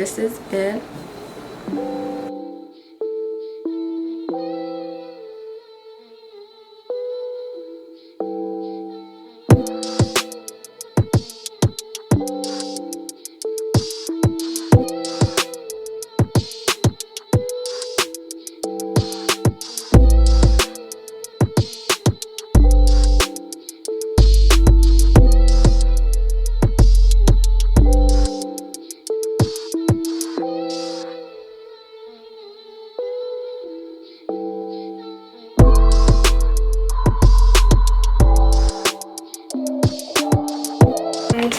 this is it.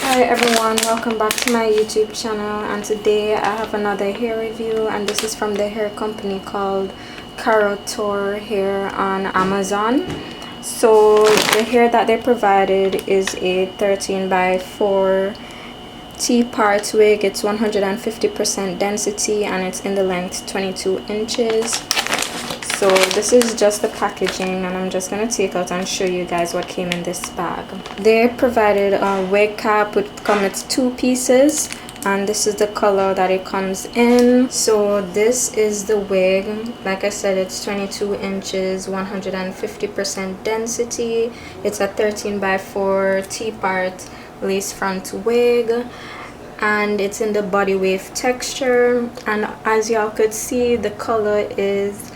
Hi everyone, welcome back to my YouTube channel, and today I have another hair review, and this is from the hair company called Carrotor hair on Amazon. So the hair that they provided is a 13 by 4 T-part wig. It's 150% density and it's in the length 22 inches. So this is just the packaging, and I'm just gonna take out and show you guys what came in this bag. They provided a wig cap with comes 2 pieces, and this is the color that it comes in. So this is the wig. Like I said, it's 22 inches, 150% density. It's a 13 by 4 T-part lace front wig, and it's in the body wave texture. And as y'all could see, the color is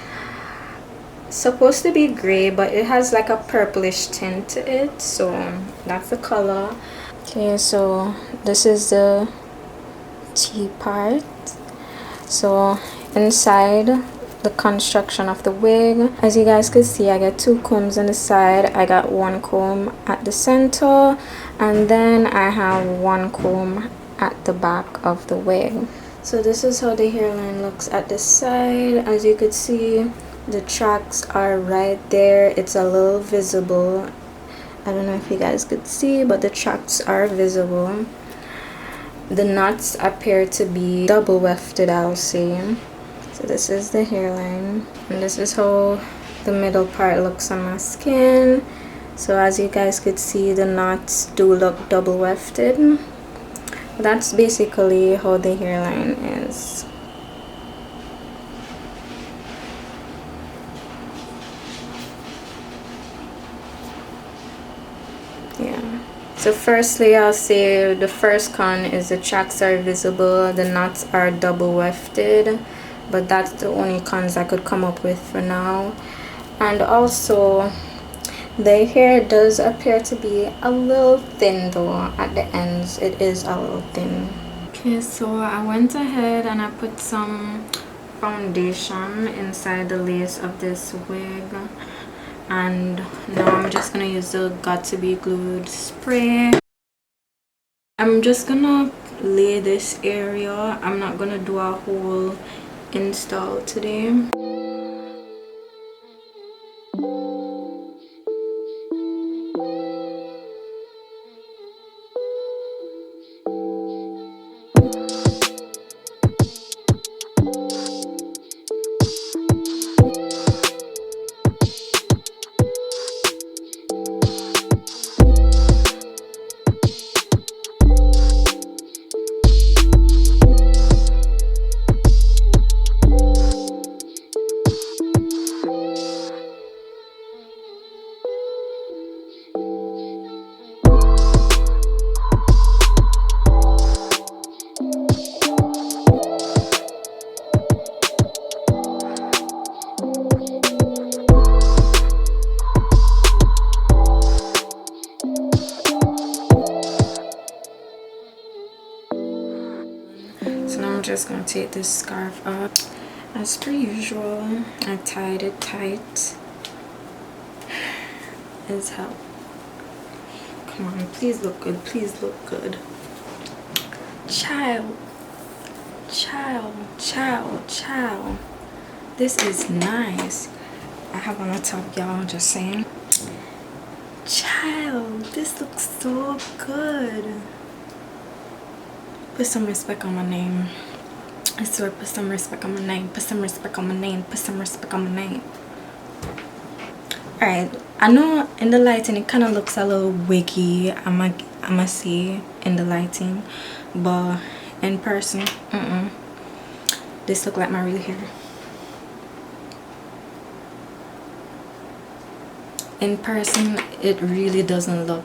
supposed to be gray, but it has like a purplish tint to it, so that's the color. Okay, so this is the T part. So inside the construction of the wig, as you guys can see, I got 2 combs on the side, I got 1 comb at the center, and then I have 1 comb at the back of the wig. So this is how the hairline looks at the side. As you could see, the tracks are right there. It's a little visible. I don't know if you guys could see, but the tracks are visible. The knots appear to be double wefted, I'll say. So this is the hairline, and this is how the middle part looks on my skin. So as you guys could see, the knots do look double wefted. That's basically how the hairline is. So firstly, I'll say the first con is the tracks are visible, the knots are double wefted, but that's the only cons I could come up with for now. And also, the hair does appear to be a little thin though at the ends. It is a little thin. Okay, so I went ahead and I put some foundation inside the lace of this wig. And now I'm just gonna use the got to be glued spray. I'm just gonna lay this area. I'm not gonna do a whole install today. I'm just gonna take this scarf up. As per usual, I tied it tight as hell. Come on, please look good, please look good. Child, this is nice. I have on the top, y'all, just saying. Child, this looks so good. Put some respect on my name. I swear, put some respect on my name. Put some respect on my name. Put some respect on my name. Alright, I know in the lighting it kind of looks a little wiggy. I'ma see in the lighting, but in person, this look like my real hair. In person it really doesn't look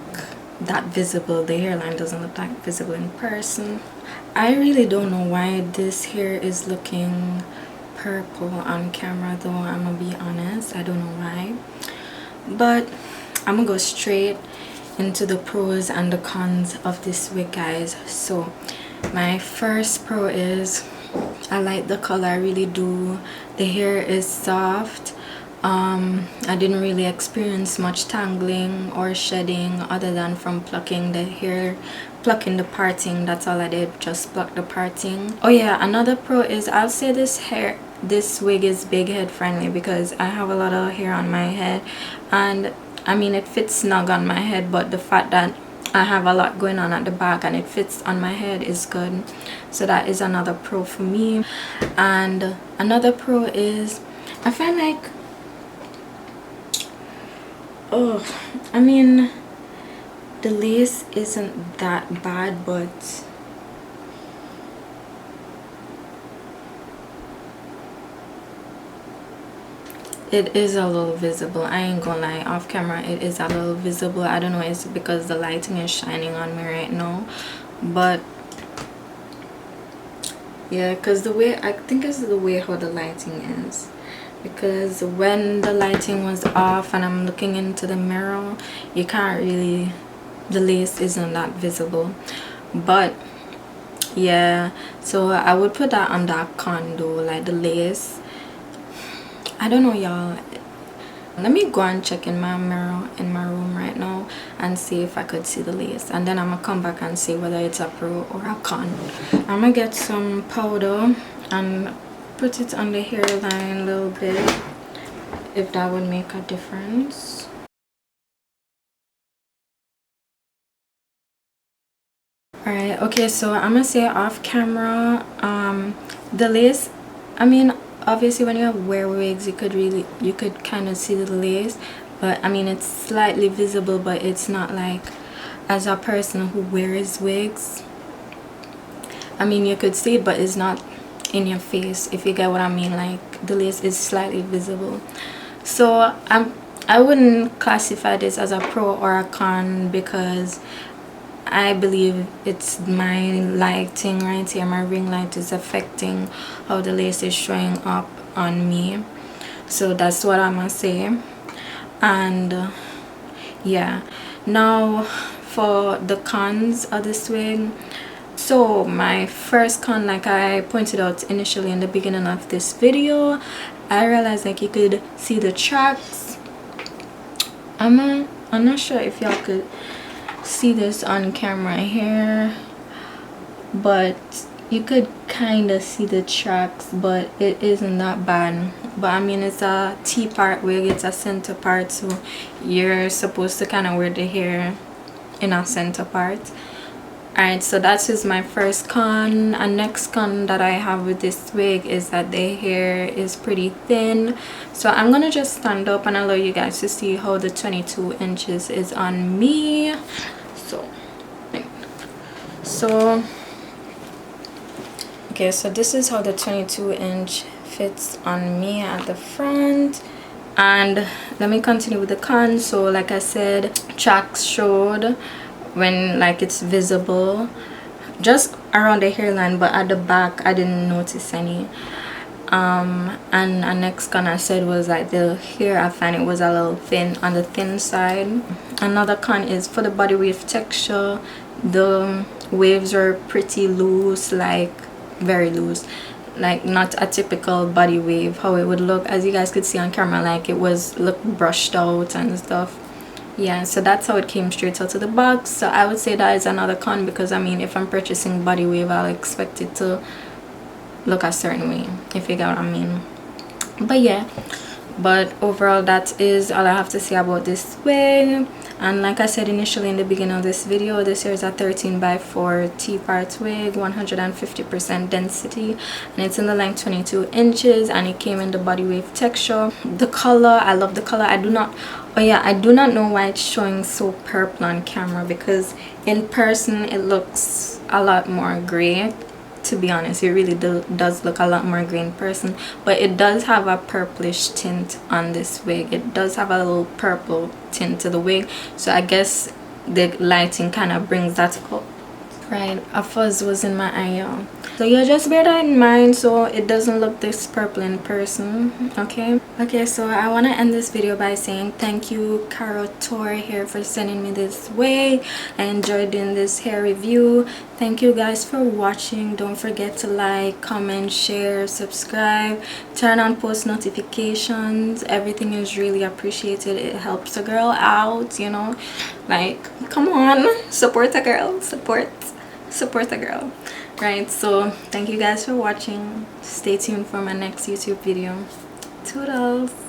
that visible. The hairline doesn't look that visible in person. I really don't know why this hair is looking purple on camera though, I'm gonna be honest. I don't know why, but I'm gonna go straight into the pros and the cons of this wig, guys. So my first pro is I like the color, I really do. The hair is soft. I didn't really experience much tangling or shedding other than from plucking the hair, plucking the parting. That's all I did, just pluck the parting. Oh yeah, another pro is I'll say this wig is big head friendly because I have a lot of hair on my head, and I mean it fits snug on my head, but the fact that I have a lot going on at the back and it fits on my head is good. So that is another pro for me. And another pro is I find like, I mean the lace isn't that bad, but it is a little visible. I ain't gonna lie, off camera it is a little visible. I don't know, it's because the lighting is shining on me right now, but yeah, because the way, I think it's the way how the lighting is, because when the lighting was off and I'm looking into the mirror, you can't really, the lace isn't that visible. But yeah, so I would put that on that con though, like the lace. I don't know, y'all. Let me go and check in my mirror in my room right now and see if I could see the lace, and then I'm gonna come back and see whether it's a pro or a con. I'm gonna get some powder and put it on the hairline a little bit, if that would make a difference. Alright, okay, so I'm gonna say off camera, the lace, I mean obviously when you wear wigs you could kind of see the lace, but I mean it's slightly visible, but it's not like, as a person who wears wigs, I mean you could see it but it's not in your face, if you get what I mean. Like the lace is slightly visible. So I wouldn't classify this as a pro or a con, because I believe it's my lighting right here, my ring light is affecting how the lace is showing up on me. So that's what I'm gonna say. And yeah, now for the cons of this wig. So my first con, like I pointed out initially in the beginning of this video, I realized like you could see the tracks. I'm not sure if y'all could see this on camera here, but you could kind of see the tracks, but it isn't that bad. But I mean it's a T-part wig, it's a center part, so you're supposed to kind of wear the hair in a center part. Alright, so that is my first con. And next con that I have with this wig is that the hair is pretty thin. So I'm gonna just stand up and allow you guys to see how the 22 inches is on me. So okay, so this is how the 22-inch fits on me at the front. And let me continue with the cons. So like I said, tracks showed when like it's visible just around the hairline, but at the back I didn't notice any. And a next con I said was like the hair, I find it was a little thin, on the thin side. Another con is for the body wave texture, the waves are pretty loose, like very loose, like not a typical body wave how it would look, as you guys could see on camera, like it was look brushed out and stuff. Yeah, so that's how it came straight out of the box. So I would say that is another con, because I mean if I'm purchasing body wave I'll expect it to look a certain way, if you get what I mean. But yeah, but overall that is all I have to say about this wig. And like I said initially in the beginning of this video, this here is a 13x4 T-part wig, 150% density, and it's in the length 22 inches, and it came in the body wave texture. The color, I love the color. I do not know why it's showing so purple on camera, because in person it looks a lot more gray. to be honest. It really does look a lot more green person, but it does have a purplish tint on this wig. It does have a little purple tint to the wig, so I guess the lighting kind of brings that out. Right, a fuzz was in my eye, y'all. So yeah, just bear that in mind so it doesn't look this purple in person. Okay, so I want to end this video by saying thank you Carrotor here for sending me this wig. I enjoyed doing this hair review. Thank you guys for watching. Don't forget to like, comment, share, subscribe, turn on post notifications. Everything is really appreciated. It helps a girl out, you know, like, come on, support a girl, support a girl, right? So thank you guys for watching. Stay tuned for my next YouTube video. Toodles.